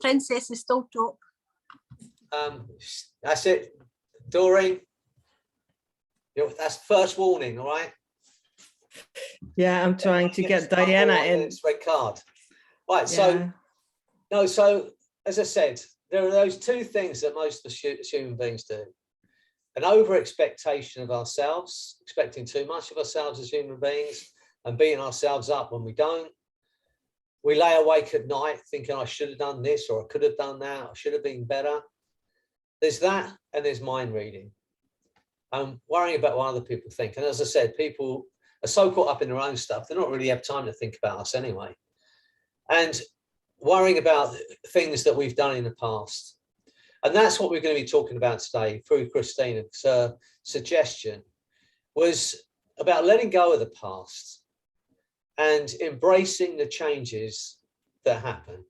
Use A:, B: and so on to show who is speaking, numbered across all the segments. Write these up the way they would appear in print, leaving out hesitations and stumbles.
A: princesses still talk.
B: That's it, Doreen. That's first warning, all right?
C: Yeah, I'm trying to get Diana in.
B: It's red card. Right,
C: Yeah.
B: so as I said, there are those two things that most of us human beings do. An over expectation of ourselves, expecting too much of ourselves as human beings and beating ourselves up when we don't. We lay awake at night thinking I should have done this or I could have done that, I should have been better. There's that, and there's mind reading. Worrying about what other people think. And as I said, people are so caught up in their own stuff, they don't really have time to think about us anyway. And worrying about things that we've done in the past. And that's what we're going to be talking about today through Christina's suggestion, was about letting go of the past and embracing the changes that happen.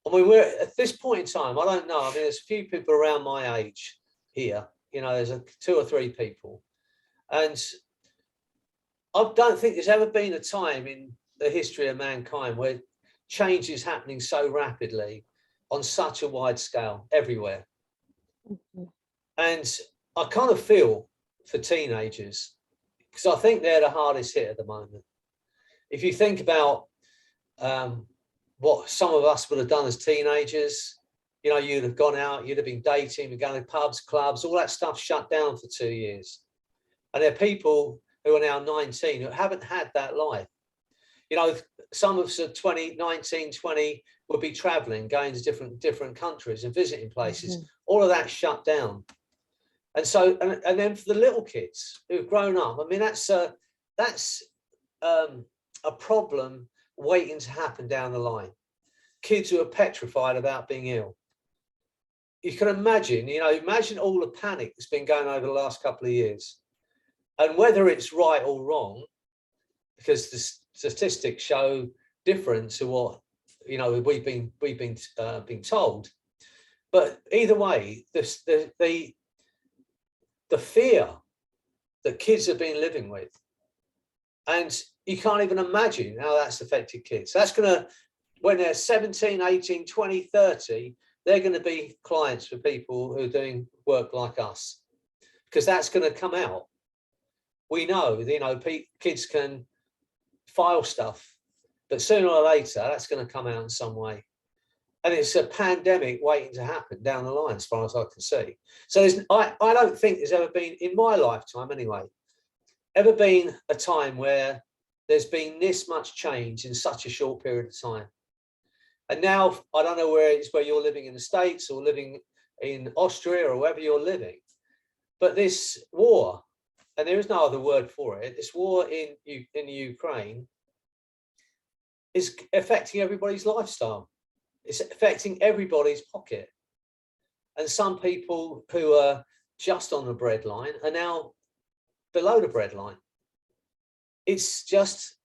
B: I mean, we're at this point in time, I don't know, I mean, there's a few people around my age here, you know, there's 2 or 3 people. And I don't think there's ever been a time in the history of mankind where change is happening so rapidly on such a wide scale everywhere. And I kind of feel for teenagers, because I think they're the hardest hit at the moment. If you think about what some of us would have done as teenagers, you know, you'd have gone out, you'd have been dating, you'd going to pubs, clubs, all that stuff shut down for 2 years. And there are people who are now 19 who haven't had that life. You know, some of us at 20, 19, 20 would be traveling, going to different countries and visiting places. Mm-hmm. All of that shut down. And so, and then for the little kids who've grown up, I mean, that's a problem waiting to happen down the line. Kids who are petrified about being ill. You can imagine, you know, imagine all the panic that's been going over the last couple of years. And whether it's right or wrong, because the statistics show different to what, you know, we've been told. But either way, the fear that kids have been living with, and you can't even imagine how that's affected kids. That's going to, when they're 17, 18, 20, 30, they're going to be clients for people who are doing work like us, because that's going to come out. We know, you know, kids can file stuff, but sooner or later, that's going to come out in some way. And it's a pandemic waiting to happen down the line, as far as I can see. So I don't think there's ever been, in my lifetime anyway, ever been a time where there's been this much change in such a short period of time. And now, I don't know where it is, where you're living in the States or living in Austria or wherever you're living, but this war, and there is no other word for it, this war in the Ukraine is affecting everybody's lifestyle. It's affecting everybody's pocket. And some people who are just on the breadline are now below the breadline. It's just,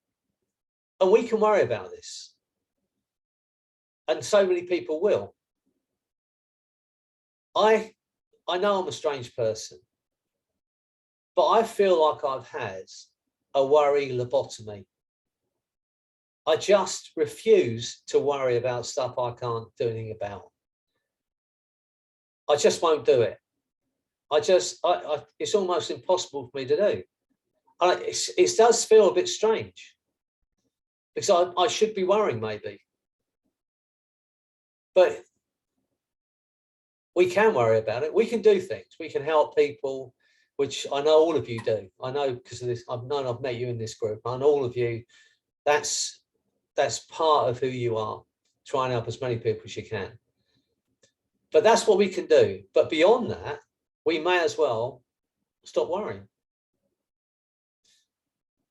B: and we can worry about this. And so many people will. I know I'm a strange person, but I feel like I've had a worry lobotomy. I just refuse to worry about stuff I can't do anything about. I just won't do it. It's almost impossible for me to do. It does feel a bit strange, because I should be worrying maybe. But we can worry about it. We can do things. We can help people, which I know all of you do. I know, because of this, I've met you in this group. I know all of you. That's part of who you are. Try and help as many people as you can. But that's what we can do. But beyond that, we may as well stop worrying.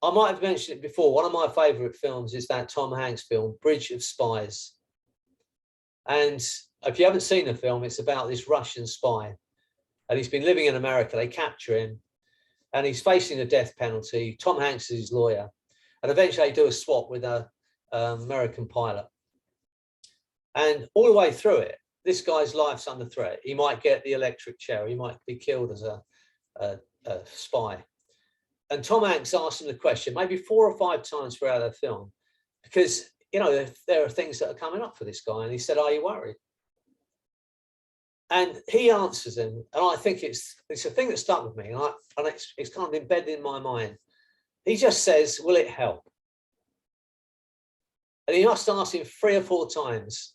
B: I might have mentioned it before. One of my favorite films is that Tom Hanks film, Bridge of Spies. And if you haven't seen the film, it's about this Russian spy, and he's been living in America. They capture him and he's facing the death penalty. Tom Hanks is his lawyer, and eventually they do a swap with an American pilot. And all the way through it, this guy's life's under threat. He might get the electric chair. He might be killed as a spy. And Tom Hanks asks him the question maybe 4 or 5 times throughout the film, because you know, there are things that are coming up for this guy. And he said, are you worried? And he answers him, and I think it's a thing that stuck with me, and it's kind of embedded in my mind. He just says, will it help? And he must ask him 3 or 4 times,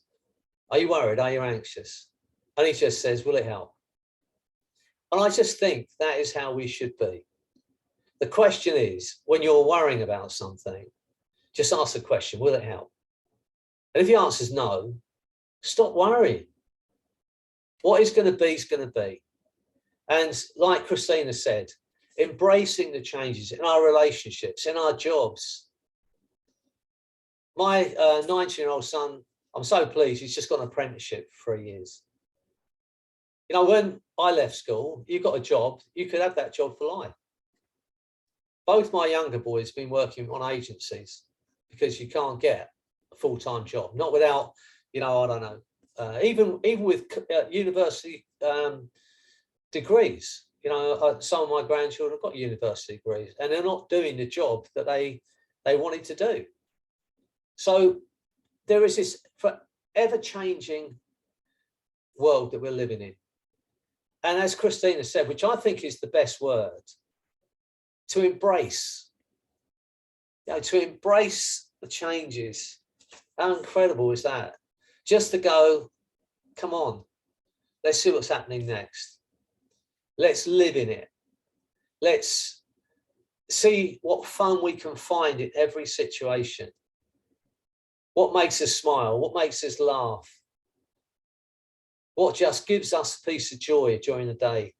B: are you worried? Are you anxious? And he just says, will it help? And I just think that is how we should be. The question is, when you're worrying about something, just ask the question, will it help? And if the answer is no, stop worrying. What is going to be is going to be. And like Christina said, embracing the changes in our relationships, in our jobs. My 19-year-old son, I'm so pleased, he's just got an apprenticeship for 3 years. You know, when I left school, you got a job, you could have that job for life. Both my younger boys have been working on agencies because you can't get a full-time job, not without, you know, I don't know, even with university degrees. You know, some of my grandchildren have got university degrees and they're not doing the job that they wanted to do. So there is this forever changing world that we're living in. And as Christina said, which I think is the best word, to embrace, you know, to embrace the changes. How incredible is that? Just to go, come on, let's see what's happening next. Let's live in it. Let's see what fun we can find in every situation. What makes us smile? What makes us laugh? What just gives us a piece of joy during the day?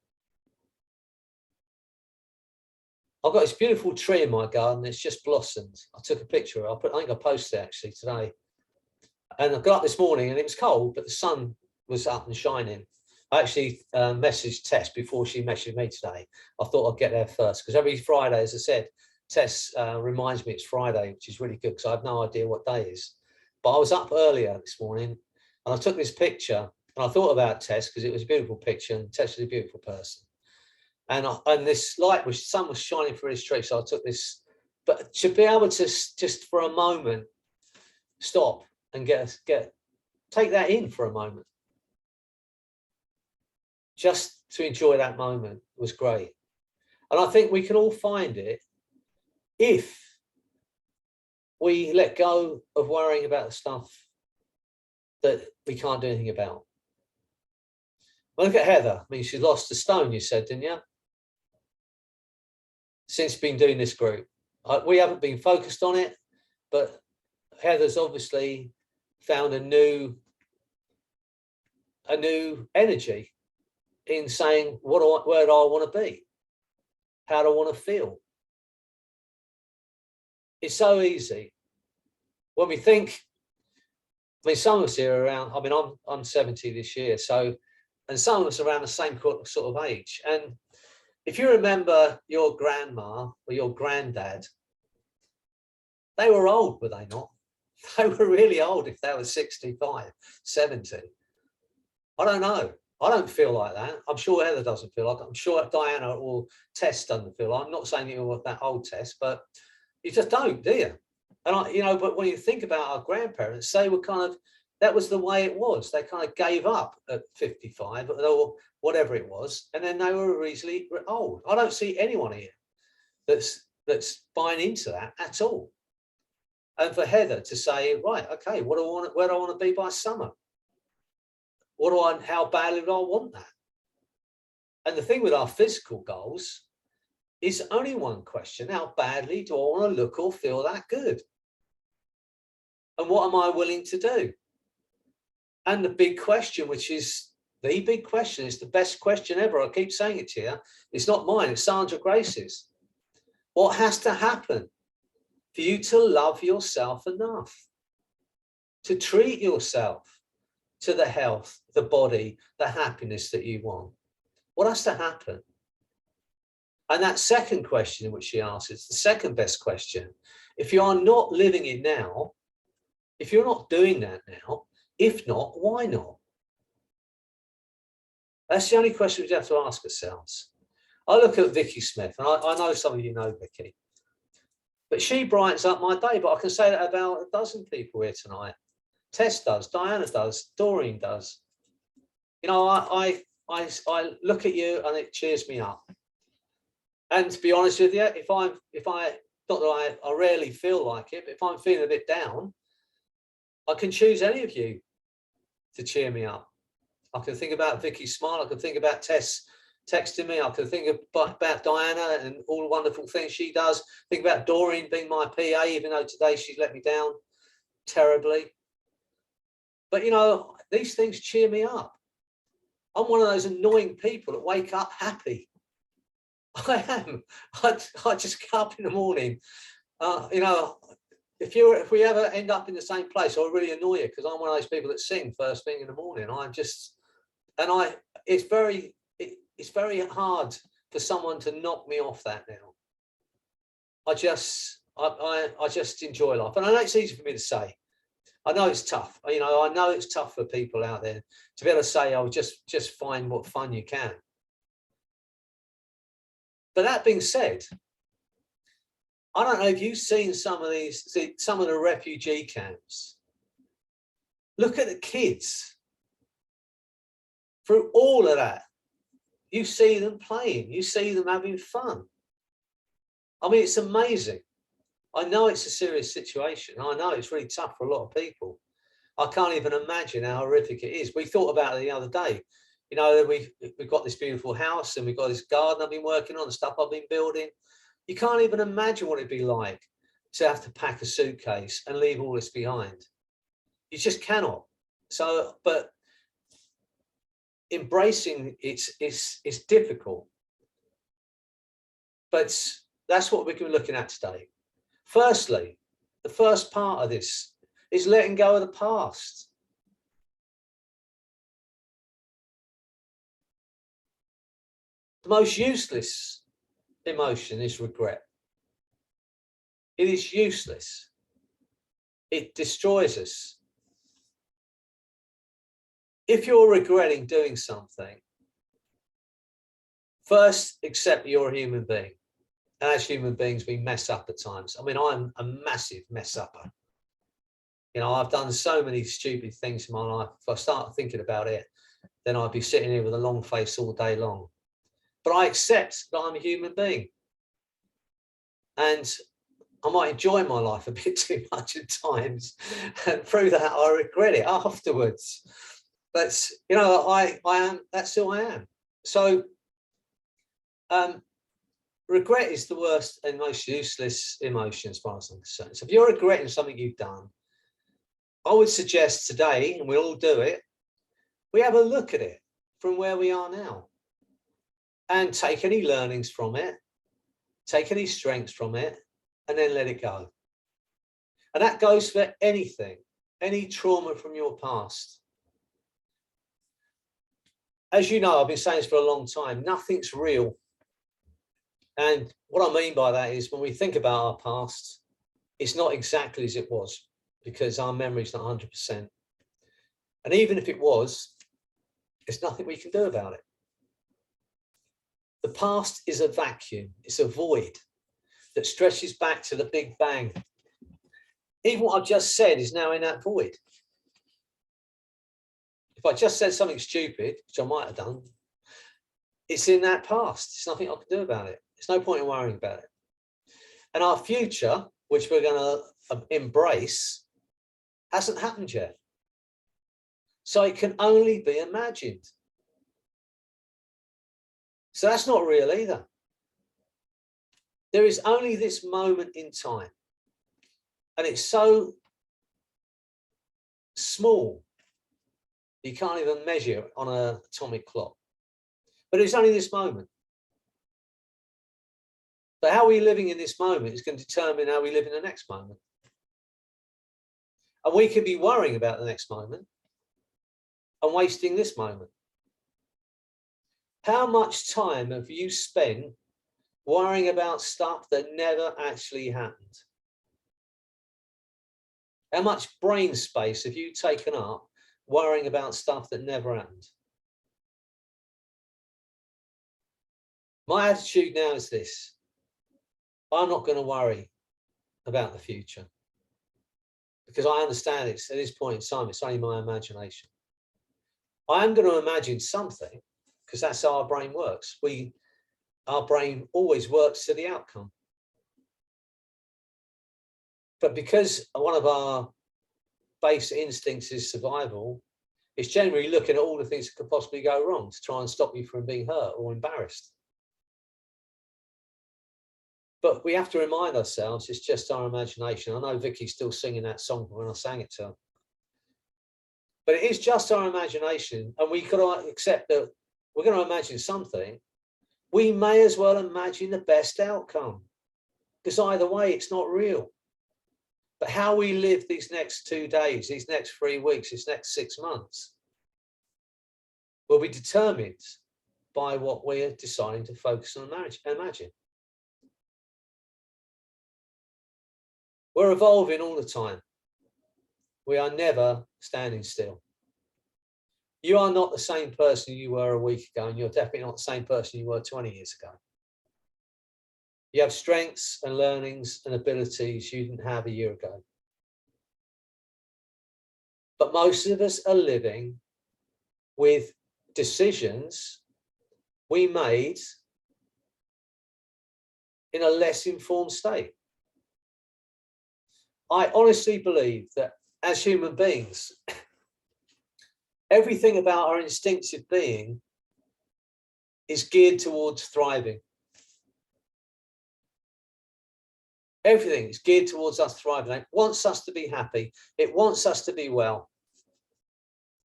B: I've got this beautiful tree in my garden. It's just blossomed. I took a picture of it. I think I posted it actually today. And I got up this morning and it was cold, but the sun was up and shining. I actually messaged Tess before she messaged me today. I thought I'd get there first because every Friday, as I said, Tess reminds me it's Friday, which is really good because I have no idea what day it is. But I was up earlier this morning and I took this picture and I thought about Tess because it was a beautiful picture and Tess is a beautiful person. And this light was, sun was shining through his tree. So I took this, but to be able to just for a moment, stop and take that in for a moment. Just to enjoy that moment was great. And I think we can all find it if we let go of worrying about the stuff that we can't do anything about. Well, look at Heather. I mean, she lost a stone, you said, didn't you? Since been doing this group. We haven't been focused on it, but Heather's obviously found a new energy in saying, where do I want to be? How do I want to feel? It's so easy. When we think, I mean, some of us here are around, I mean, I'm 70 this year, so, and some of us are around the same sort of age. And if you remember your grandma or your granddad, they were old, were they not? They were really old if they were 65, 70. I don't know. I don't feel like that. I'm sure Heather doesn't feel like it. I'm sure Diana or Tess doesn't feel like. I'm not saying you're that old, Tess, but you just don't, do you? And you know, but when you think about our grandparents, they were kind of, that was the way it was. They kind of gave up at 55 or whatever it was, and then they were easily old. I don't see anyone here that's buying into that at all. And for Heather to say, right, okay, where do I want to be by summer? How badly do I want that? And the thing with our physical goals is only one question: how badly do I want to look or feel that good? And what am I willing to do? And the big question, which is the big question, is the best question ever. I keep saying it to you. It's not mine, it's Sandra Grace's. What has to happen for you to love yourself enough to treat yourself to the health, the body, the happiness that you want? What has to happen? And that second question, which she asks, is the second best question. If you are not living it now, if you're not doing that now, if not, why not? That's the only question we have to ask ourselves. I look at Vicky Smith, and I know some of you know Vicky. But she brightens up my day. But I can say that about a dozen people here tonight. Tess does, Diana does, Doreen does. You know, I look at you and it cheers me up. And to be honest with you, if I not that I rarely feel like it, but if I'm feeling a bit down, I can choose any of you to cheer me up. I can think about Vicky's smile. I can think about Tess texting me. I can think about Diana and all the wonderful things she does. Think about Doreen being my PA, even though today she's let me down terribly. But, you know, these things cheer me up. I'm one of those annoying people that wake up happy. I am. I just get up in the morning. You know, if we ever end up in the same place, I'll really annoy you because I'm one of those people that sing first thing in the morning. It's very hard for someone to knock me off that now. I just enjoy life, and I know it's easy for me to say. I know it's tough. You know, I know it's tough for people out there to be able to say, "Oh, just find what fun you can." But that being said, I don't know if you've seen some of the refugee camps. Look at the kids. Through all of that, you see them playing, you see them having fun. I mean, it's amazing. I know it's a serious situation. I know it's really tough for a lot of people. I can't even imagine how horrific it is. We thought about it the other day. You know, we've got this beautiful house and we've got this garden I've been working on, the stuff I've been building. You can't even imagine what it'd be like to have to pack a suitcase and leave all this behind. You just cannot. So, but embracing it's difficult. But that's what we're looking at today. Firstly, the first part of this is letting go of the past. The most useless emotion is regret. It is useless. It destroys us. If you're regretting doing something, first accept you're a human being. And as human beings, we mess up at times. I mean, I'm a massive mess upper. You know, I've done so many stupid things in my life. If I start thinking about it, then I'd be sitting here with a long face all day long. But I accept that I'm a human being. And I might enjoy my life a bit too much at times. And through that, I regret it afterwards. But, you know, I am, that's who I am. So regret is the worst and most useless emotion as far as I'm concerned. So if you're regretting something you've done, I would suggest today, and we'll all do it, we have a look at it from where we are now and take any learnings from it, take any strengths from it, and then let it go. And that goes for anything, any trauma from your past. As you know, I've been saying this for a long time, nothing's real. And what I mean by that is when we think about our past, it's not exactly as it was because our memory is not 100%. And even if it was, there's nothing we can do about it. The past is a vacuum, it's a void that stretches back to the Big Bang. Even what I've just said is now in that void. If I just said something stupid, which I might have done, it's in that past. There's nothing I can do about it. There's no point in worrying about it. And our future, which we're going to embrace, hasn't happened yet. So it can only be imagined. So that's not real either. There is only this moment in time. And it's so small, you can't even measure it on an atomic clock. But it's only this moment. But how we're living in this moment is going to determine how we live in the next moment. And we could be worrying about the next moment and wasting this moment. How much time have you spent worrying about stuff that never actually happened? How much brain space have you taken up worrying about stuff that never happened? My attitude now is this: I'm not going to worry about the future, because I understand it's at this point in time, it's only my imagination. I am going to imagine something, because that's how our brain works. Our brain always works to the outcome. But because one of our base instincts is survival, it's generally looking at all the things that could possibly go wrong to try and stop you from being hurt or embarrassed. But we have to remind ourselves it's just our imagination. I know Vicky's still singing that song when I sang it to her. But it is just our imagination, and we could accept that we're going to imagine something. We may as well imagine the best outcome, because either way, it's not real. But how we live these next 2 days, these next 3 weeks, these next 6 months will be determined by what we're deciding to focus on and imagine. We're evolving all the time. We are never standing still. You are not the same person you were a week ago, and you're definitely not the same person you were 20 years ago. You have strengths and learnings and abilities you didn't have a year ago. But most of us are living with decisions we made in a less informed state. I honestly believe that as human beings, everything about our instinctive being is geared towards thriving. Everything is geared towards us thriving. It wants us to be happy. It wants us to be well.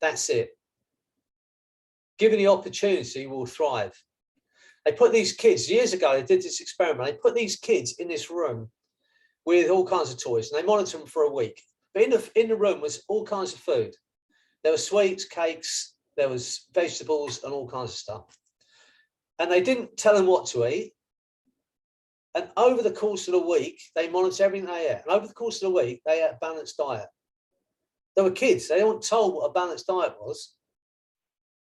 B: That's it. Given the opportunity, we'll thrive. They put these kids, years ago, they did this experiment. They put these kids in this room with all kinds of toys, and they monitored them for a week. But in the room was all kinds of food. There were sweets, cakes, there was vegetables and all kinds of stuff. And they didn't tell them what to eat. And over the course of the week, they monitored everything they ate. And over the course of the week, they ate a balanced diet. They were kids. They weren't told what a balanced diet was.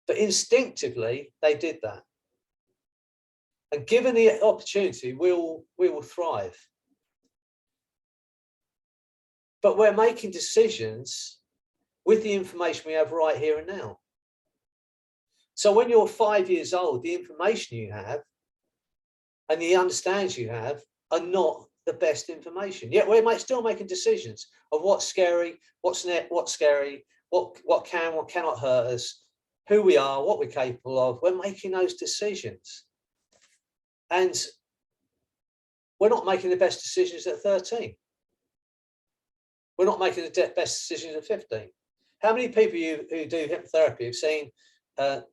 B: But instinctively, they did that. And given the opportunity, we will thrive. But we're making decisions with the information we have right here and now. So when you're 5 years old, the information you have and the understandings you have are not the best information. Yet we're still making decisions of what's scary, what's scary, what can, what cannot hurt us, who we are, what we're capable of. We're making those decisions. And we're not making the best decisions at 13. We're not making the best decisions at 15. How many people who do hypnotherapy have seen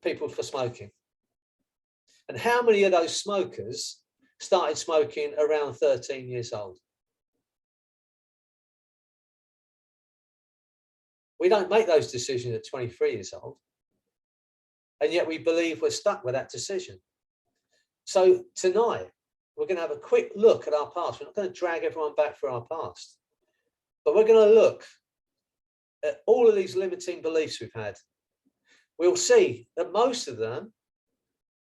B: people for smoking? And how many of those smokers started smoking around 13 years old? We don't make those decisions at 23 years old. And yet we believe we're stuck with that decision. So tonight, we're going to have a quick look at our past. We're not going to drag everyone back through our past, but we're going to look at all of these limiting beliefs we've had. We'll see that most of them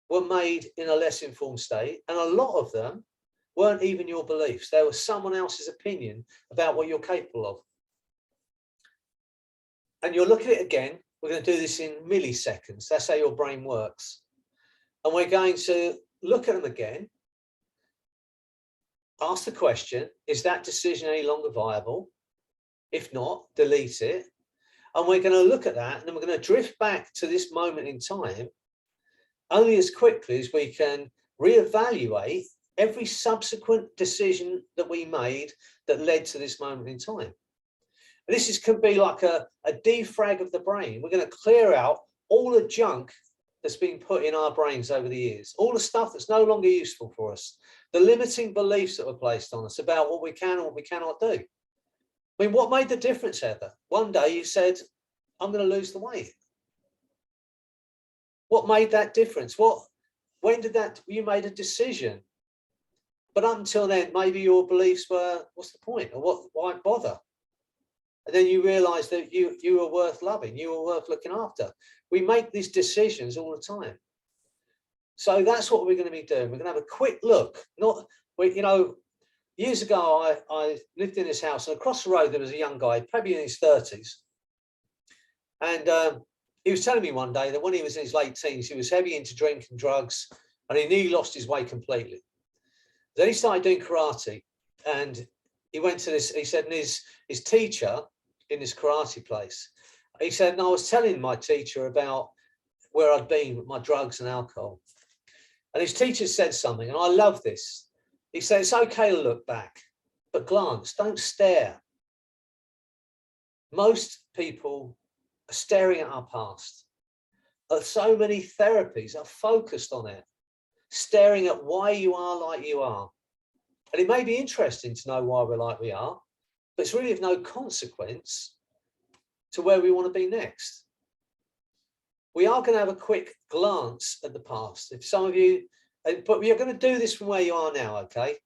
B: were made in a less informed state, and a lot of them weren't even your beliefs. They were someone else's opinion about what you're capable of. And you'll look at it again. We're going to do this in milliseconds. That's how your brain works. And we're going to look at them again, ask the question, is that decision any longer viable? If not, delete it. And we're going to look at that, and then we're going to drift back to this moment in time only as quickly as we can reevaluate every subsequent decision that we made that led to this moment in time. And this can be like a defrag of the brain. We're going to clear out all the junk that's been put in our brains over the years, all the stuff that's no longer useful for us, the limiting beliefs that were placed on us about what we can and what we cannot do. I mean, what made the difference, Heather? One day you said, I'm going to lose the weight. What made that difference? When did you made a decision? But up until then, maybe your beliefs were, what's the point? Or why bother? And then you realize that you were worth loving, you were worth looking after. We make these decisions all the time. So that's what we're going to be doing. We're going to have a quick look. years ago, I lived in this house, and across the road there was a young guy, probably in his 30s, and he was telling me one day that when he was in his late teens, he was heavy into drink and drugs, and he nearly lost his way completely. Then he started doing karate, and he went to this. He said, and his teacher in this karate place, he said, and I was telling my teacher about where I'd been with my drugs and alcohol, and his teacher said something, and I love this. He said, it's okay to look back, but glance, don't stare. Most people are staring at our past. So many therapies are focused on it, staring at why you are like you are. And it may be interesting to know why we're like we are, but it's really of no consequence to where we want to be next. We are going to have a quick glance at the past. If some of you, but we are going to do this from where you are now, okay?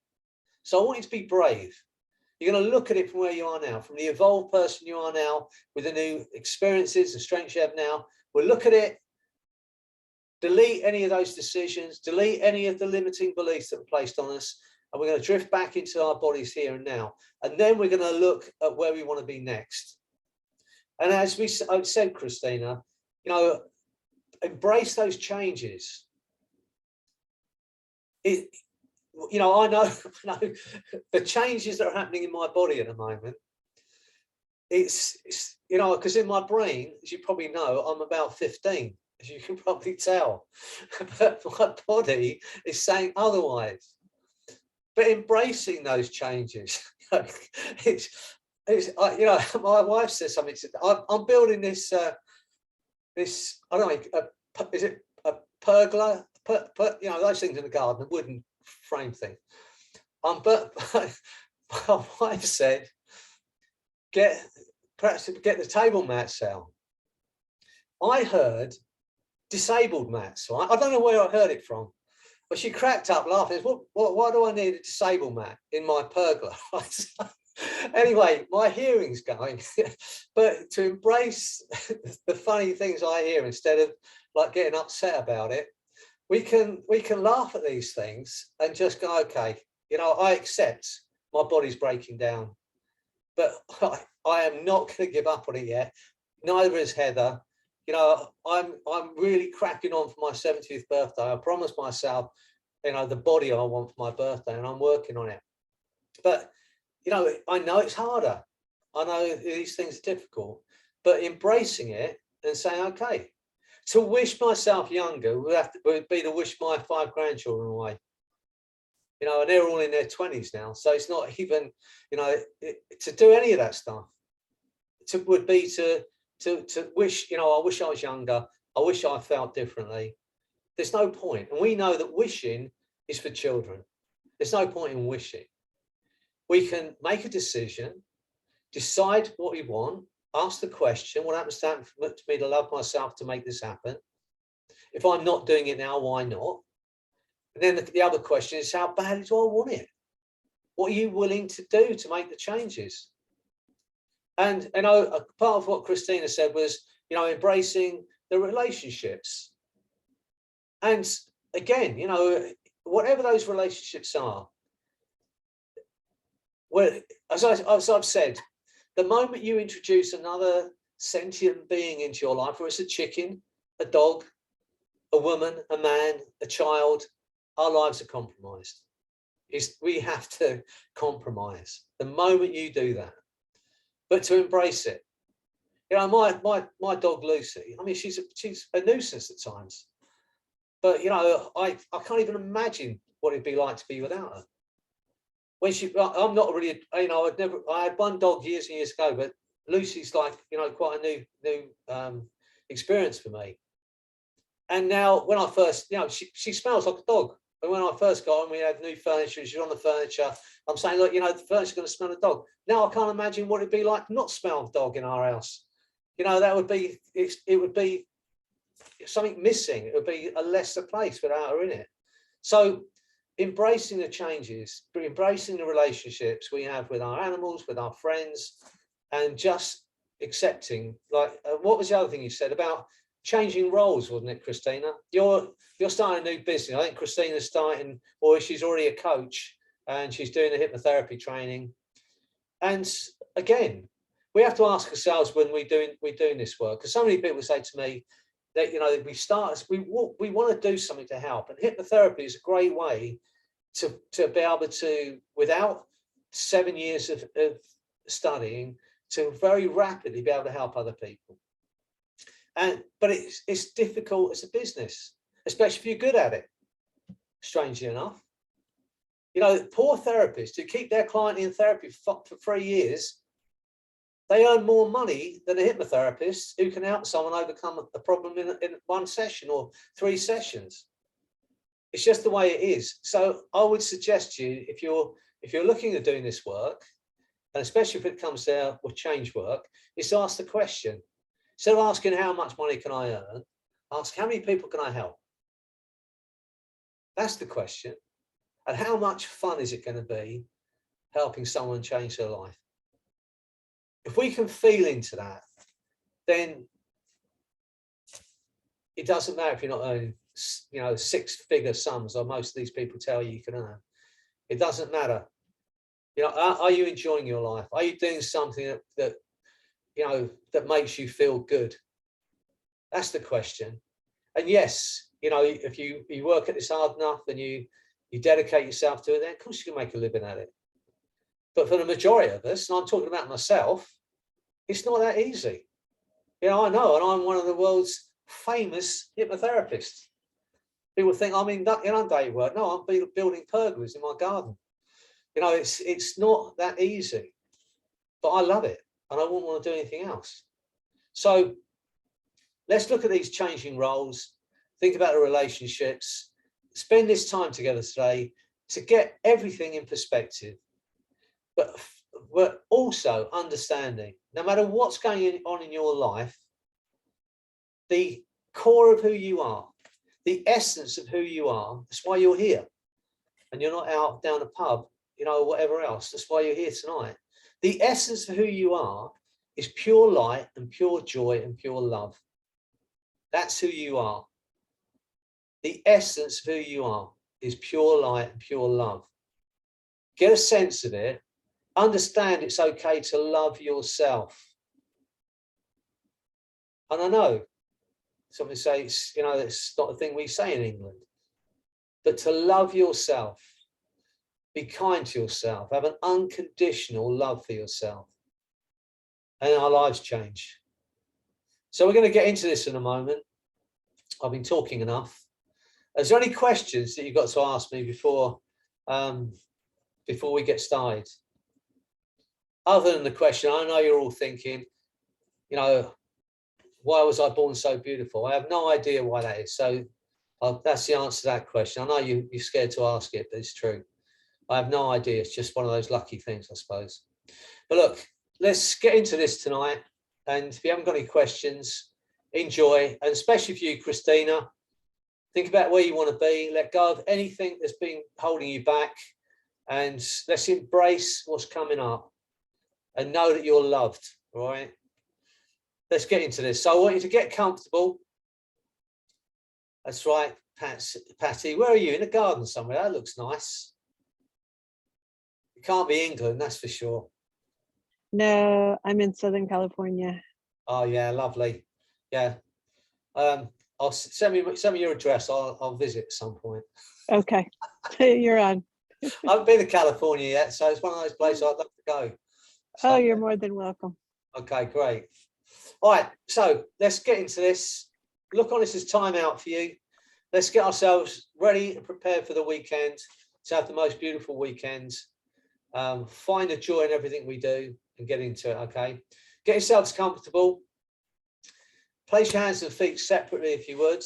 B: So I want you to be brave. You're going to look at it from where you are now, from the evolved person you are now, with the new experiences and strengths you have now. We'll look at it, delete any of those decisions, delete any of the limiting beliefs that were placed on us, and we're going to drift back into our bodies here and now. And then we're going to look at where we want to be next. And as I said, Christina, you know, embrace those changes. You know, I know the changes that are happening in my body at the moment. It's you know, because in my brain, as you probably know, I'm about 15, as you can probably tell, but my body is saying otherwise. But embracing those changes, it's you know, my wife says something. I'm building this this, I don't know, is it a pergola? You know, those things in the garden, a wooden frame thing. But my wife said, perhaps get the table mats out. I heard disabled mats. Right? I don't know where I heard it from, but she cracked up laughing. Why do I need a disabled mat in my pergola? Anyway, my hearing's going, but to embrace the funny things I hear instead of like getting upset about it, we can laugh at these things and just go, okay, you know, I accept my body's breaking down, but I am not going to give up on it yet. Neither is Heather. You know, I'm really cracking on for my 70th birthday. I promised myself, you know, the body I want for my birthday, and I'm working on it. But you know, I know it's harder. I know these things are difficult, but embracing it and saying, okay, to wish myself younger would be to wish my 5 grandchildren away. You know, and they're all in their 20s now. So it's not even, you know, to do any of that stuff. Would be to wish, you know, I wish I was younger. I wish I felt differently. There's no point. And we know that wishing is for children. There's no point in wishing. We can make a decision, decide what we want, ask the question, what happens to me to love myself to make this happen? If I'm not doing it now, why not? And then the other question is, how badly do I want it? What are you willing to do to make the changes? And you know, part of what Christina said was, you know, embracing the relationships. And again, you know, whatever those relationships are, well, as I've said, the moment you introduce another sentient being into your life, whether it's a chicken, a dog, a woman, a man, a child, our lives are compromised. We have to compromise the moment you do that. But to embrace it. You know, my dog Lucy, I mean, she's a nuisance at times. But you know, I can't even imagine what it'd be like to be without her. When I'm not really, you know, I had one dog years and years ago, but Lucy's like, you know, quite a new experience for me. And now when I first, you know, she smells like a dog. And when I first got on, we had new furniture, she's on the furniture. I'm saying, look, you know, the furniture's going to smell of dog. Now I can't imagine what it'd be like to not smell of dog in our house. You know, that would be, it would be something missing. It would be a lesser place without her in it. So embracing the changes, embracing the relationships we have with our animals, with our friends, and just accepting, like, what was the other thing you said about changing roles, wasn't it, Christina? You're starting a new business. I think Christina's starting, or she's already a coach, and she's doing a hypnotherapy training. And again, we have to ask ourselves when we're doing this work, because so many people say to me that, you know, we want to do something to help, and hypnotherapy is a great way to be able to, without 7 years of studying, to very rapidly be able to help other people. But it's difficult as a business, especially if you're good at it, strangely enough. You know, poor therapists who keep their client in therapy for 3 years, they earn more money than a hypnotherapist who can help someone overcome a problem in 1 session or 3 sessions. It's just the way it is. So I would suggest to you, if you're looking at doing this work, and especially if it comes down with change work, is to ask the question. Instead of asking how much money can I earn, ask how many people can I help? That's the question. And how much fun is it going to be helping someone change their life? If we can feel into that, then it doesn't matter if you're not earning, you know, 6-figure sums, or most of these people tell you can earn. It doesn't matter. You know, are you enjoying your life? Are you doing something that you know, that makes you feel good? That's the question. And yes, you know, if you work at this hard enough and you dedicate yourself to it, then of course you can make a living at it. But for the majority of us, and I'm talking about myself, it's not that easy. You know, I know, and I'm one of the world's famous hypnotherapists. People think I'm inundated work. No, I'm building pergolas in my garden. You know, it's not that easy, but I love it, and I wouldn't want to do anything else. So let's look at these changing roles, think about the relationships, spend this time together today to get everything in perspective, but we're also understanding, no matter what's going on in your life, the core of who you are, the essence of who you are, that's why you're here. And you're not out down a pub, you know, or whatever else. That's why you're here tonight. The essence of who you are is pure light and pure joy and pure love. That's who you are. The essence of who you are is pure light and pure love. Get a sense of it. Understand it's okay to love yourself. And I know somebody says, you know, it's not a thing we say in England, but to love yourself, be kind to yourself, have an unconditional love for yourself, and our lives change. So we're going to get into this in a moment. I've been talking enough. Is there any questions that you've got to ask me before we get started? Other than the question, I know you're all thinking, you know, why was I born so beautiful? I have no idea why that is. So that's the answer to that question. I know you're scared to ask it, but it's true. I have no idea. It's just one of those lucky things, I suppose. But look, let's get into this tonight. And if you haven't got any questions, enjoy. And especially for you, Christina, think about where you want to be. Let go of anything that's been holding you back. And let's embrace what's coming up and know that you're loved, all right? Let's get into this. So I want you to get comfortable. That's right, Patty. Where are you? In the garden somewhere? That looks nice. It can't be England, that's for sure.
A: No, I'm in Southern California.
B: Oh yeah, lovely. Yeah. I'll send me your address. I'll visit at some point.
A: Okay, you're on.
B: I haven't been to California yet, so it's one of those places I'd love to go. So,
A: Oh, you're more than welcome.
B: okay, great. All right, so let's get into this. Look on this as time out for you. Let's get ourselves ready and prepared for the weekend to have the most beautiful weekend. Find the joy in everything we do and get into it, okay? Get yourselves comfortable. Place your hands and feet separately if you would.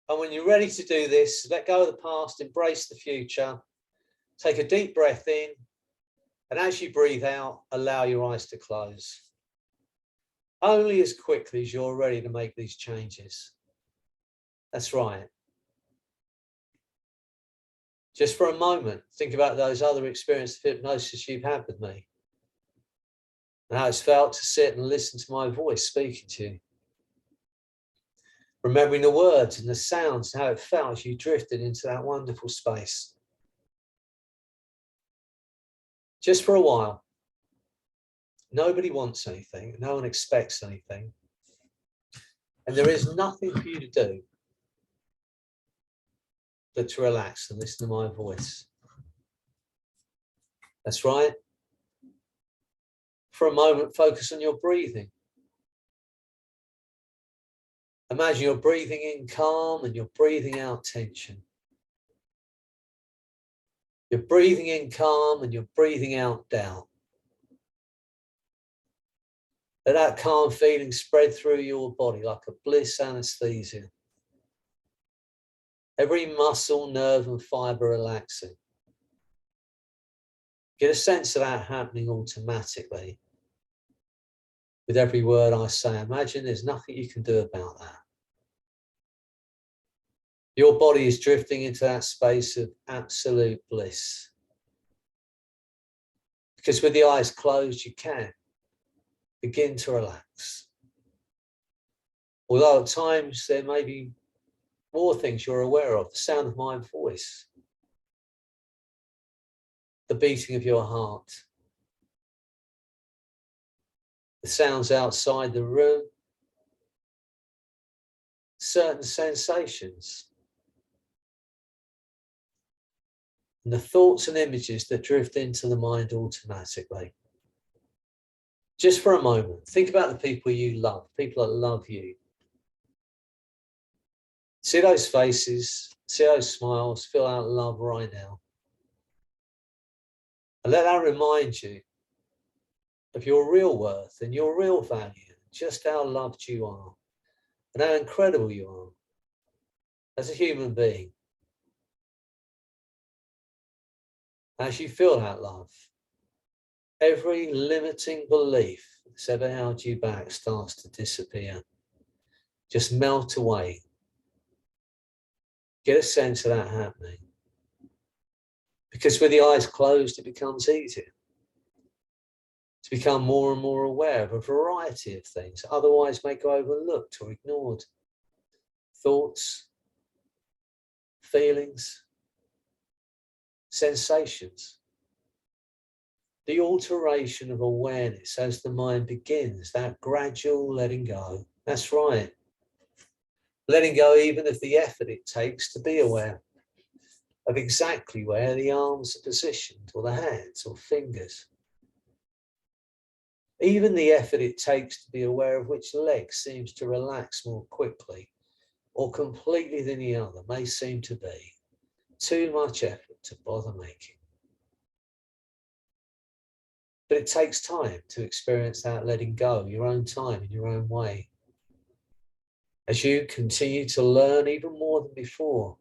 B: And when you're ready to do this, let go of the past, embrace the future. Take a deep breath in. And as you breathe out, allow your eyes to close. Only as quickly as you're ready to make these changes. That's right. Just for a moment, think about those other experiences of hypnosis you've had with me. And how it's felt to sit and listen to my voice speaking to you. Remembering the words and the sounds, how it felt as you drifted into that wonderful space. just for a while. Nobody wants anything. No one expects anything. And there is nothing for you to do but to relax and listen to my voice. That's right. For a moment, focus on your breathing. Imagine you're breathing in calm and you're breathing out tension. You're breathing in calm and you're breathing out doubt. Let that calm feeling spread through your body like a bliss anesthesia. Every muscle, nerve and fiber relaxing. Get a sense of that happening automatically. With every word I say, imagine there's nothing you can do about that. Your body is drifting into that space of absolute bliss. Because with the eyes closed, you can begin to relax. Although at times there may be more things you're aware of, the sound of my voice, the beating of your heart, the sounds outside the room, certain sensations, and the thoughts and images that drift into the mind automatically. Just for a moment, think about the people you love, people that love you. See those faces, see those smiles, feel that love right now. And let that remind you of your real worth and your real value, just how loved you are and how incredible you are as a human being. As you feel that love, every limiting belief that's ever held you back starts to disappear, just melt away. Get a sense of that happening. Because with the eyes closed, it becomes easier to become more and more aware of a variety of things that otherwise may go overlooked or ignored. Thoughts, feelings, sensations. The alteration of awareness as the mind begins, that gradual letting go. That's right. Letting go even of the effort it takes to be aware of exactly where the arms are positioned, or the hands or fingers. Even the effort it takes to be aware of which leg seems to relax more quickly or completely than the other may seem to be too much effort to bother making. But it takes time to experience that letting go, your own time, in your own way. As you continue to learn even more than before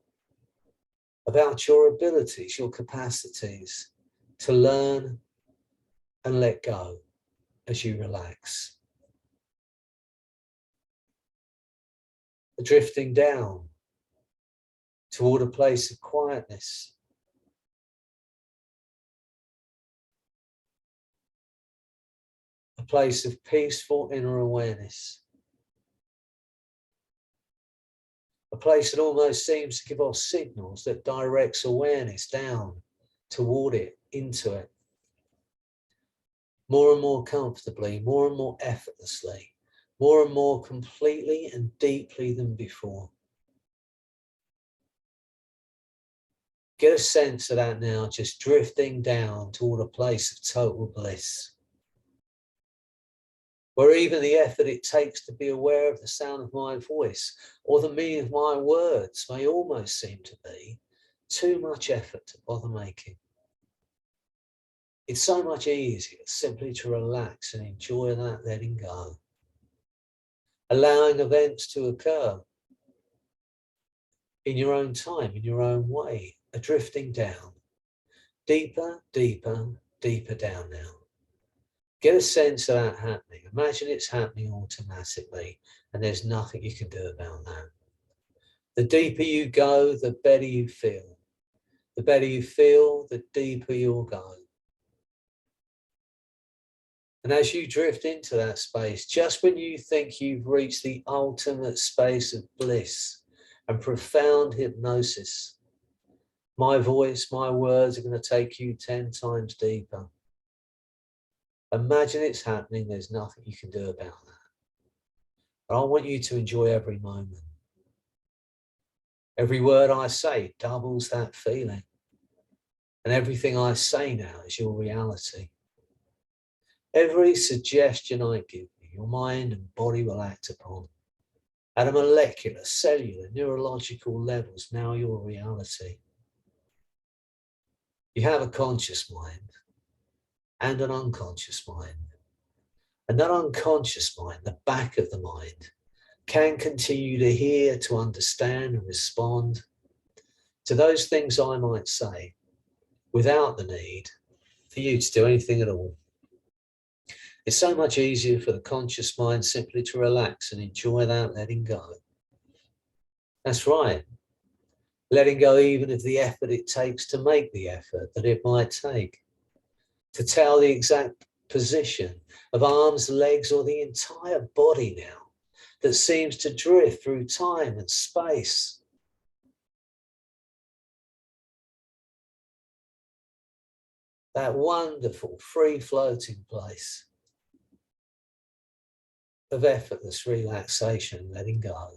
B: about your abilities, your capacities to learn and let go as you relax. Drifting down toward a place of quietness. A place of peaceful inner awareness. A place that almost seems to give off signals that directs awareness down toward it, into it. More and more comfortably, more and more effortlessly, more and more completely and deeply than before. Get a sense of that now, just drifting down toward a place of total bliss, where even the effort it takes to be aware of the sound of my voice or the meaning of my words may almost seem to be too much effort to bother making. It's so much easier simply to relax and enjoy that letting go, allowing events to occur in your own time, in your own way, a drifting down, deeper, deeper, deeper down now. Get a sense of that happening. Imagine it's happening automatically and there's nothing you can do about that. The deeper you go, the better you feel. The better you feel, the deeper you'll go. And as you drift into that space, just when you think you've reached the ultimate space of bliss and profound hypnosis, my voice, my words are going to take you 10 times deeper. Imagine it's happening. There's nothing you can do about that. But I want you to enjoy every moment. Every word I say doubles that feeling. And everything I say now is your reality. Every suggestion I give you, your mind and body will act upon. At a molecular, cellular, neurological levels, now your reality. You have a conscious mind and an unconscious mind. And that unconscious mind, the back of the mind, can continue to hear, to understand and respond to those things I might say without the need for you to do anything at all. It's so much easier for the conscious mind simply to relax and enjoy that letting go. That's right. Letting go even of the effort it takes to make the effort that it might take. To tell the exact position of arms, legs, or the entire body now that seems to drift through time and space. That wonderful free-floating place of effortless relaxation, letting go.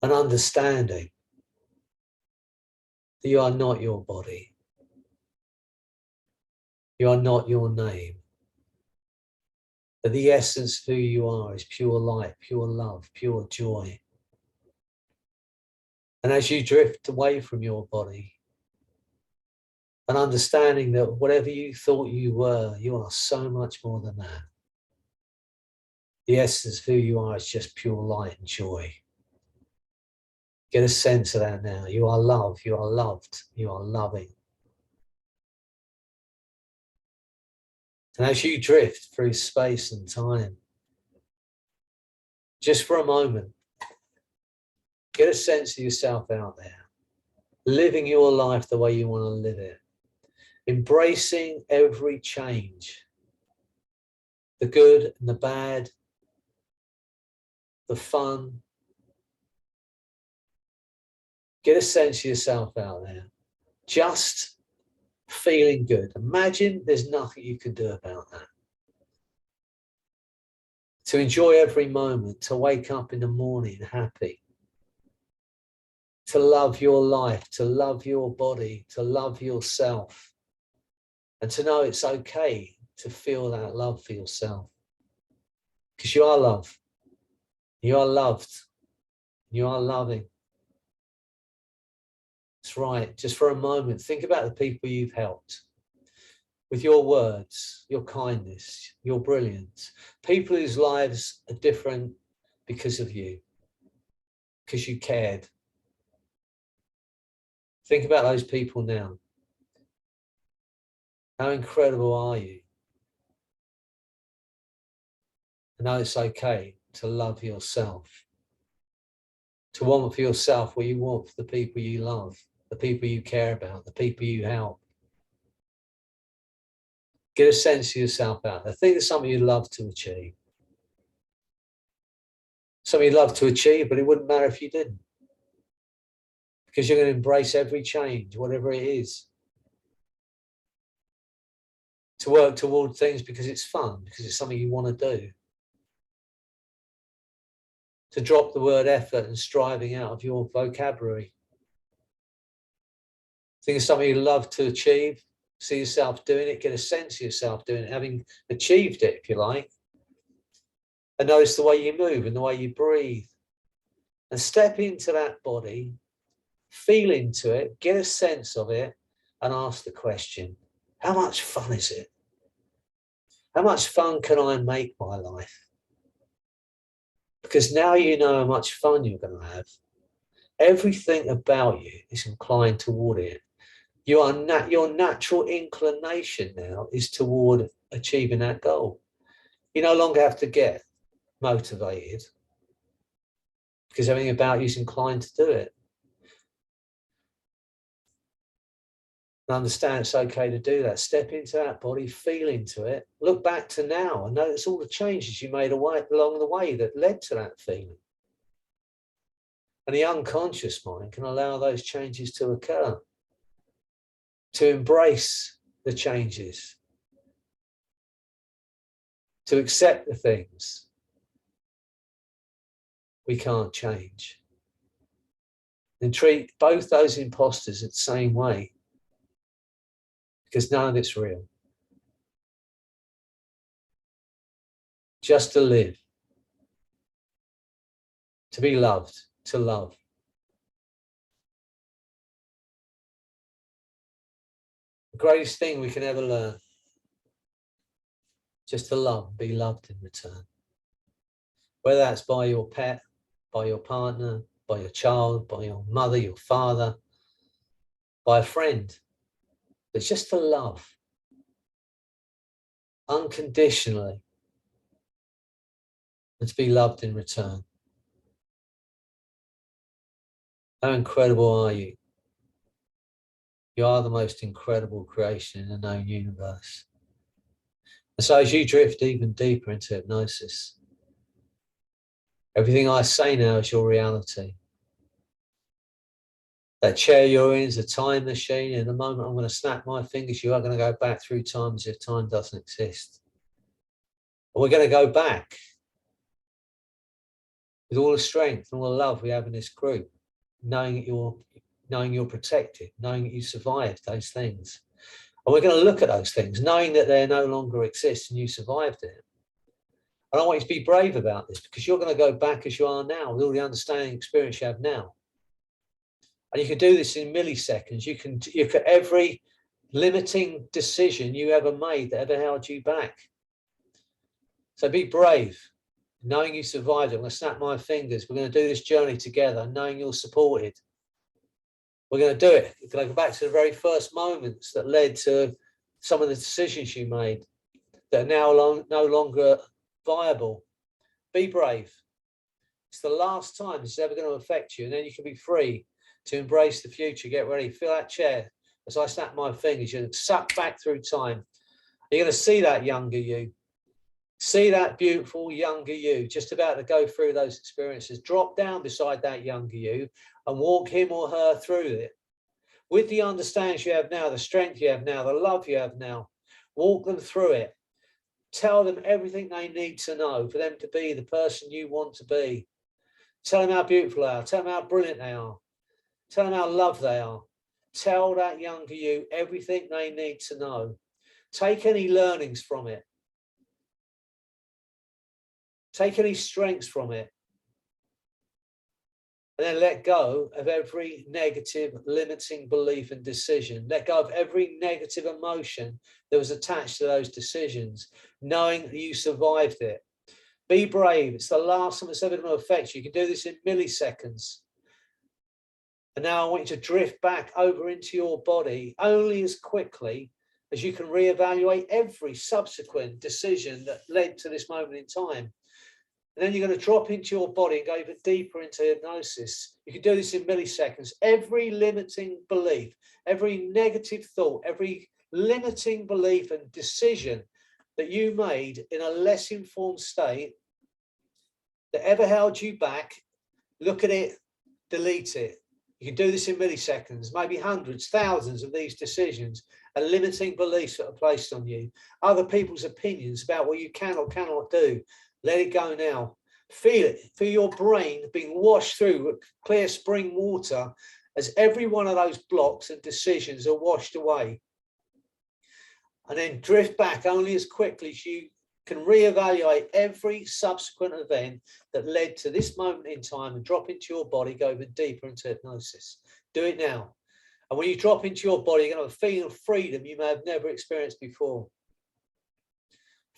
B: And understanding that you are not your body. You are not your name. That the essence of who you are is pure light, pure love, pure joy. And as you drift away from your body, and understanding that whatever you thought you were, you are so much more than that. The essence of who you are is just pure light and joy. Get a sense of that now. You are love, you are loved, you are loving. And as you drift through space and time, just for a moment, get a sense of yourself out there, living your life the way you want to live it, embracing every change, the good and the bad, the fun. Get a sense of yourself out there, just feeling good. Imagine there's nothing you can do about that. To enjoy every moment, to wake up in the morning happy, to love your life, to love your body, to love yourself, and to know it's okay to feel that love for yourself. Because you are love, you are loved, you are loving. That's right. Just for a moment, think about the people you've helped with your words, your kindness, your brilliance. People whose lives are different because of you, because you cared. Think about those people now. How incredible are you? And know it's okay to love yourself, to want for yourself what you want for the people you love, the people you care about, the people you help. Get a sense of yourself out there. Think of something you'd love to achieve. Something you'd love to achieve, but it wouldn't matter if you didn't. Because you're going to embrace every change, whatever it is. To work toward things because it's fun, because it's something you want to do. To drop the word effort and striving out of your vocabulary. Think of something you love to achieve, see yourself doing it, get a sense of yourself doing it, having achieved it, if you like. And notice the way you move and the way you breathe. And step into that body, feel into it, get a sense of it, and ask the question, how much fun is it? How much fun can I make my life? Because now you know how much fun you're going to have. Everything about you is inclined toward it. Your natural inclination now is toward achieving that goal. You no longer have to get motivated because everything about you is inclined to do it. And understand it's okay to do that. Step into that body, feel into it, look back to now and notice all the changes you made along the way that led to that feeling. And the unconscious mind can allow those changes to occur, to embrace the changes, to accept the things we can't change, and treat both those imposters the same way, because none of it's real. Just to live, to be loved, to love. The greatest thing we can ever learn, just to love, be loved in return. Whether that's by your pet, by your partner, by your child, by your mother, your father, by a friend. It's just to love unconditionally and to be loved in return. How incredible are you? You are the most incredible creation in the known universe. And so as you drift even deeper into hypnosis, everything I say now is your reality. That chair you're in is a time machine. In the moment I'm going to snap my fingers, you are going to go back through time as if time doesn't exist. And we're going to go back with all the strength and all the love we have in this group, knowing you're protected, knowing that you survived those things. And we're going to look at those things, knowing that they no longer exist and you survived it. And I want you to be brave about this, because you're going to go back as you are now with all the understanding and experience you have now. And you can do this in milliseconds. You can look at every limiting decision you ever made that ever held you back. So be brave, knowing you survived it. I'm going to snap my fingers. We're going to do this journey together, knowing you're supported. We're going to do it. We're going to go back to the very first moments that led to some of the decisions you made that are now no longer viable. Be brave. It's the last time this is ever going to affect you, and then you can be free to embrace the future. Get ready. Feel that chair. As I snap my fingers, you're sucked back through time. You're going to see that younger you. See that beautiful younger you just about to go through those experiences. Drop down beside that younger you and walk him or her through it. With the understanding you have now, the strength you have now, the love you have now, walk them through it. Tell them everything they need to know for them to be the person you want to be. Tell them how beautiful they are. Tell them how brilliant they are. Tell them how loved they are. Tell that younger you everything they need to know. Take any learnings from it. Take any strengths from it. And then let go of every negative, limiting belief and decision. Let go of every negative emotion that was attached to those decisions, knowing that you survived it. Be brave. It's the last time it's ever going to affect you. You can do this in milliseconds. And now I want you to drift back over into your body only as quickly as you can reevaluate every subsequent decision that led to this moment in time. And then you're going to drop into your body and go even deeper into hypnosis. You can do this in milliseconds. Every limiting belief, every negative thought, every limiting belief and decision that you made in a less informed state that ever held you back, look at it, delete it. You can do this in milliseconds, maybe hundreds, thousands of these decisions and limiting beliefs that are placed on you, other people's opinions about what you can or cannot do. Let it go now. Feel it. Feel your brain being washed through with clear spring water as every one of those blocks and decisions are washed away. And then drift back only as quickly as you can reevaluate every subsequent event that led to this moment in time and drop into your body, go even deeper into hypnosis. Do it now. And when you drop into your body, you're going to have a feeling of freedom you may have never experienced before.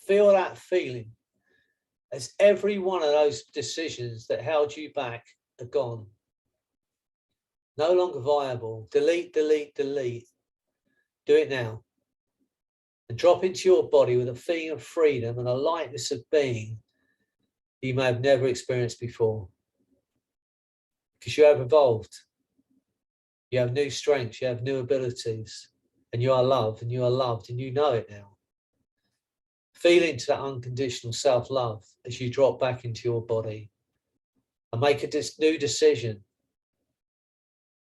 B: Feel that feeling as every one of those decisions that held you back are gone. No longer viable. Delete, delete, delete. Do it now. And drop into your body with a feeling of freedom and a lightness of being you may have never experienced before. Because you have evolved. You have new strengths, you have new abilities, and you are loved and you are loved and you know it now. Feel into that unconditional self-love as you drop back into your body and make a new decision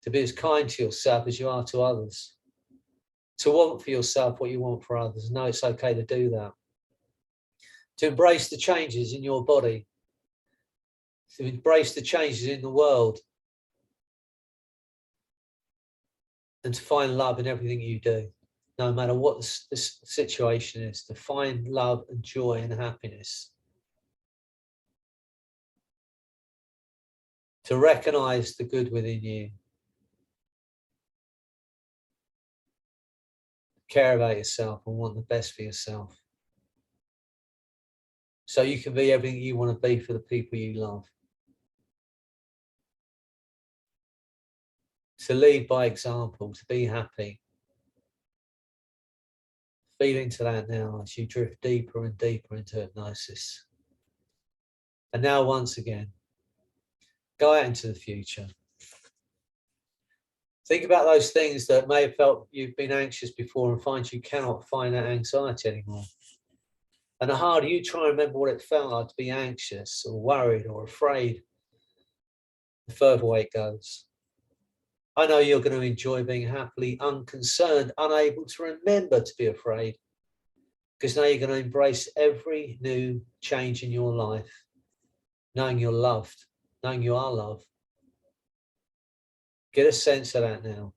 B: to be as kind to yourself as you are to others. To want for yourself what you want for others. Know it's okay to do that. To embrace the changes in your body. To embrace the changes in the world. And to find love in everything you do. No matter what the situation is. To find love and joy and happiness. To recognize the good within you. Care about yourself and want the best for yourself. So you can be everything you want to be for the people you love. To lead by example, to be happy. Feel into that now as you drift deeper and deeper into hypnosis. And now once again, go out into the future. Think about those things that may have felt you've been anxious before and find you cannot find that anxiety anymore. And the harder you try and remember what it felt like to be anxious or worried or afraid, the further away it goes. I know you're going to enjoy being happily unconcerned, unable to remember to be afraid, because now you're going to embrace every new change in your life, knowing you're loved, knowing you are loved. Get a sense of that now.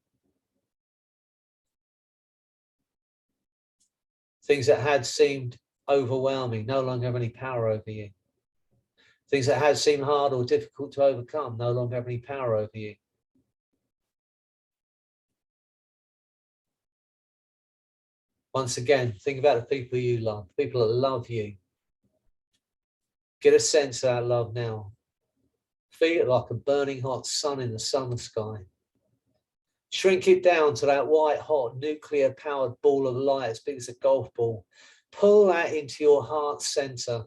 B: Things that had seemed overwhelming no longer have any power over you. Things that had seemed hard or difficult to overcome no longer have any power over you. Once again, think about the people you love, people that love you. Get a sense of that love now. Feel it like a burning hot sun in the summer sky. Shrink it down to that white hot nuclear powered ball of light as big as a golf ball. Pull that into your heart center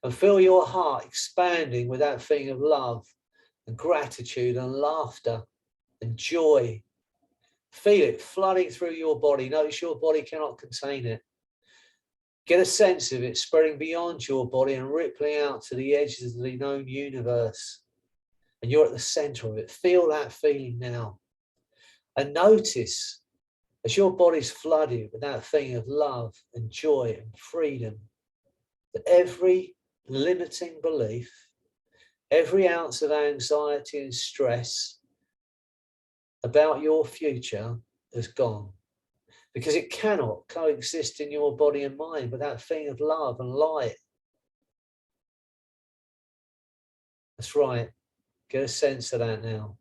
B: and feel your heart expanding with that feeling of love and gratitude and laughter and joy. Feel it flooding through your body. Notice your body cannot contain it. Get a sense of it spreading beyond your body and rippling out to the edges of the known universe. And you're at the center of it. Feel that feeling now. And notice as your body's flooded with that feeling of love and joy and freedom, that every limiting belief, every ounce of anxiety and stress about your future has gone, because it cannot coexist in your body and mind with that feeling of love and light. That's right. Get a sense of that now.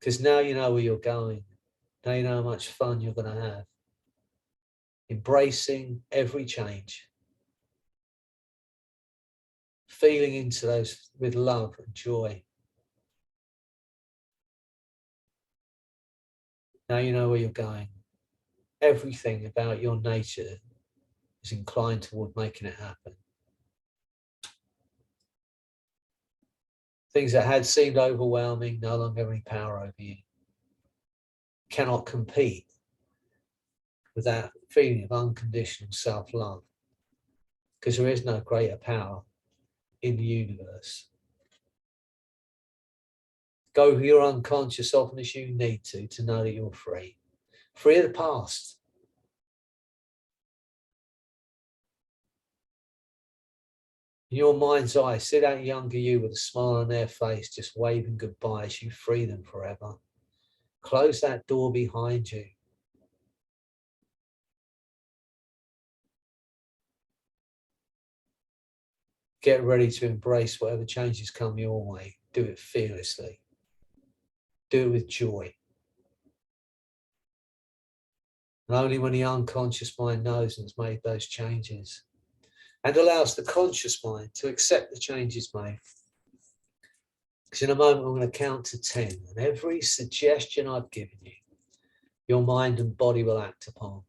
B: Because now you know where you're going. Now you know how much fun you're going to have. Embracing every change. Feeling into those with love and joy. Now you know where you're going. Everything about your nature is inclined toward making it happen. Things that had seemed overwhelming no longer have any power over you. Cannot compete with that feeling of unconditional self-love, because there is no greater power in the universe. Go with your unconscious often as you need to know that you're free. Free of the past. In your mind's eye, see that younger you with a smile on their face, just waving goodbye as you free them forever. Close that door behind you. Get ready to embrace whatever changes come your way. Do it fearlessly. Do it with joy. And only when the unconscious mind knows and has made those changes and allows the conscious mind to accept the changes made. Because in a moment, I'm going to count to 10, and every suggestion I've given you, your mind and body will act upon.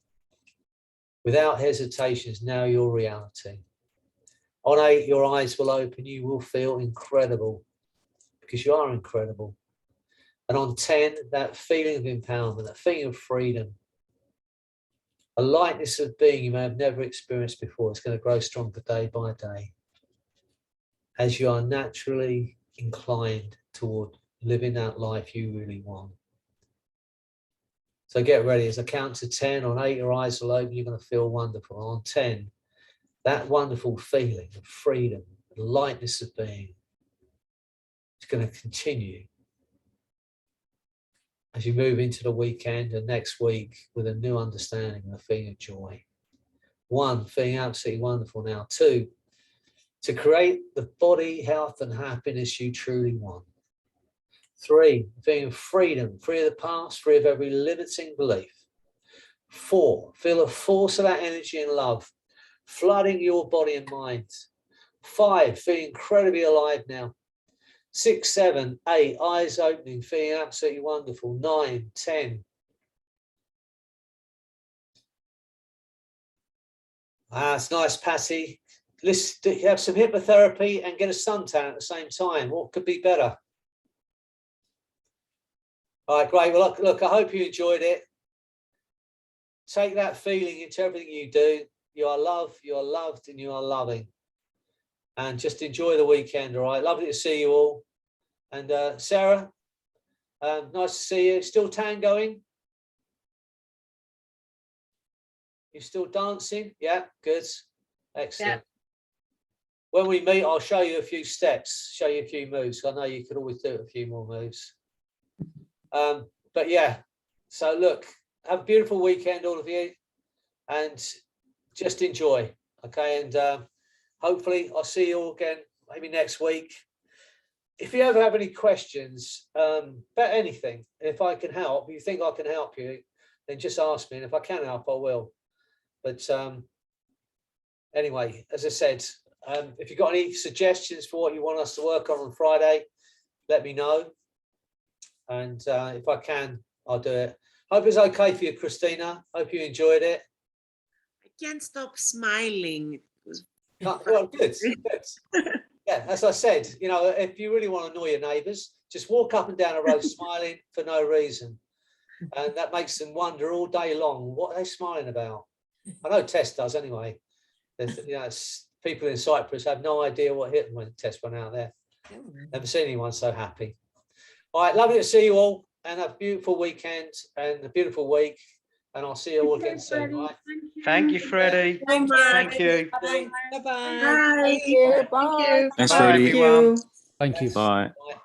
B: Without hesitation, is now your reality. On 8, your eyes will open, you will feel incredible, because you are incredible. And on 10, that feeling of empowerment, that feeling of freedom, a lightness of being you may have never experienced before, it's going to grow stronger day by day as you are naturally inclined toward living that life you really want. So get ready. As I count to 10, on 8, your eyes will open. You're going to feel wonderful. On 10, that wonderful feeling of freedom, the lightness of being, is going to continue as you move into the weekend and next week with a new understanding and a feeling of joy. 1, feeling absolutely wonderful now. 2, to create the body, health, and happiness you truly want. 3, feeling freedom, free of the past, free of every limiting belief. 4, feel the force of that energy and love flooding your body and mind. 5, feeling incredibly alive now. 6, 7, 8, eyes opening, feeling absolutely wonderful. 9, 10. It's nice, Patty. Let's have some hypnotherapy and get a suntan at the same time. What could be better? All right, great. Well, look, I hope you enjoyed it. Take that feeling into everything you do. You are loved, you are loved, and you are loving. And just enjoy the weekend, all right? Lovely to see you all. And Sarah, nice to see you. Still tangoing? You still dancing? Yeah, good. Excellent. Yeah. When we meet, I'll show you a few steps, show you a few moves. I know you could always do a few more moves. But yeah, so look, have a beautiful weekend, all of you, and just enjoy, okay? And hopefully I'll see you all again maybe next week. If you ever have any questions about anything, if I can help, you think I can help you, then just ask me, and if I can help, I will. But anyway, as I said, if you've got any suggestions for what you want us to work on Friday, let me know. And if I can, I'll do it. Hope it's okay for you, Christina. Hope you enjoyed it.
D: I can't stop smiling.
B: Well, good. Yeah, as I said, you know, if you really want to annoy your neighbours, just walk up and down a road smiling for no reason. And that makes them wonder all day long, what are they smiling about? I know Tess does anyway. You know, people in Cyprus have no idea what hit them when Tess went out there. Never seen anyone so happy. All right, lovely to see you all, and have a beautiful weekend and a beautiful week. And I'll see you all again soon. All right?
E: Thank you, Freddie.
D: Bye.
E: Thank you.
C: Bye-bye.
D: Bye.
C: Thank you. Bye.
F: Thanks,
E: Bye,
F: Freddie.
E: everyone.
G: Thank you.
F: Bye.
B: Bye.